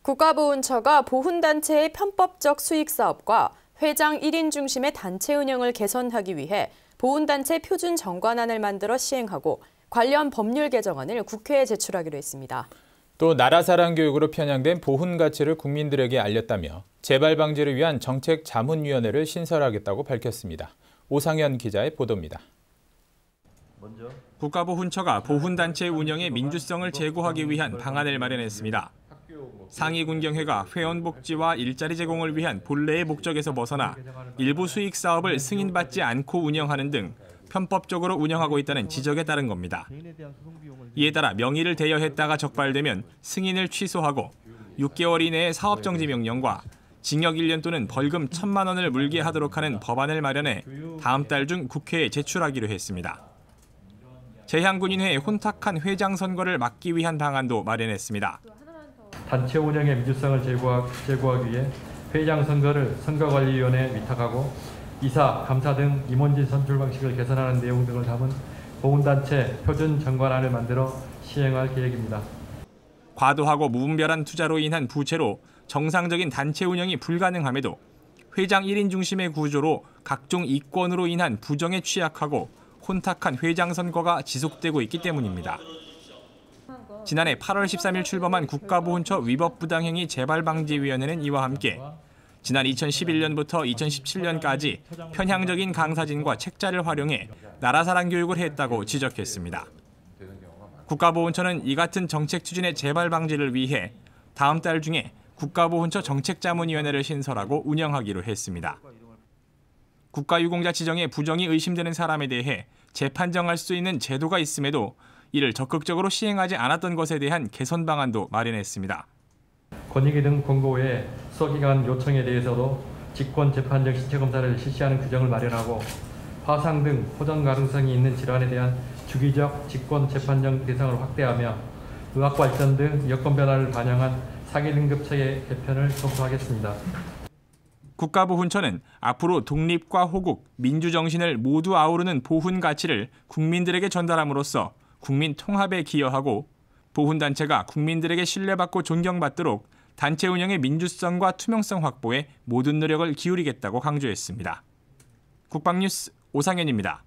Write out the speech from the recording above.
국가보훈처가 보훈단체의 편법적 수익사업과 회장 1인 중심의 단체 운영을 개선하기 위해 보훈단체 표준 정관안을 만들어 시행하고 관련 법률 개정안을 국회에 제출하기로 했습니다. 또 나라사랑 교육으로 편향된 보훈 가치를 국민들에게 알렸다며 재발 방지를 위한 정책 자문위원회를 신설하겠다고 밝혔습니다. 오상현 기자의 보도입니다. 국가보훈처가 보훈단체 운영의 민주성을 제고하기 위한 방안을 마련했습니다. 상위군경회가 회원복지와 일자리 제공을 위한 본래의 목적에서 벗어나 일부 수익 사업을 승인받지 않고 운영하는 등 편법적으로 운영하고 있다는 지적에 따른 겁니다. 이에 따라 명의를 대여했다가 적발되면 승인을 취소하고 6개월 이내에 사업정지 명령과 징역 1년 또는 벌금 1,000만 원을 물게 하도록 하는 법안을 마련해 다음 달 중 국회에 제출하기로 했습니다. 재향군인회의 혼탁한 회장 선거를 막기 위한 방안도 마련했습니다. 단체 운영의 민주성을 제고하기 위해 회장 선거를 선거관리위원회에 위탁하고 이사, 감사 등 임원진 선출 방식을 개선하는 내용 등을 담은 보훈단체 표준 정관안을 만들어 시행할 계획입니다. 과도하고 무분별한 투자로 인한 부채로 정상적인 단체 운영이 불가능함에도 회장 1인 중심의 구조로 각종 이권으로 인한 부정에 취약하고 혼탁한 회장 선거가 지속되고 있기 때문입니다. 지난해 8월 13일 출범한 국가보훈처 위법부당행위 재발방지위원회는 이와 함께 지난 2011년부터 2017년까지 편향적인 강사진과 책자를 활용해 나라사랑 교육을 했다고 지적했습니다. 국가보훈처는 이 같은 정책 추진의 재발 방지를 위해 다음 달 중에 국가보훈처 정책자문위원회를 신설하고 운영하기로 했습니다. 국가유공자 지정에 부정이 의심되는 사람에 대해 재판정할 수 있는 제도가 있음에도 이를 적극적으로 시행하지 않았던 것에 대한 개선 방안도 마련했습니다. 권익위 등 공고 외에 수사기관 요청에 대해서도 직권재판정 신체검사를 실시하는 규정을 마련하고 화상 등 호전 가능성이 있는 질환에 대한 주기적 직권재판정 대상을 확대하며 의학발전 등 여건 변화를 반영한 상위등급체계 개편을 검토하겠습니다. 국가보훈처는 앞으로 독립과 호국, 민주정신을 모두 아우르는 보훈 가치를 국민들에게 전달함으로써 국민 통합에 기여하고 보훈단체가 국민들에게 신뢰받고 존경받도록 단체 운영의 민주성과 투명성 확보에 모든 노력을 기울이겠다고 강조했습니다. 국방뉴스 오상현입니다.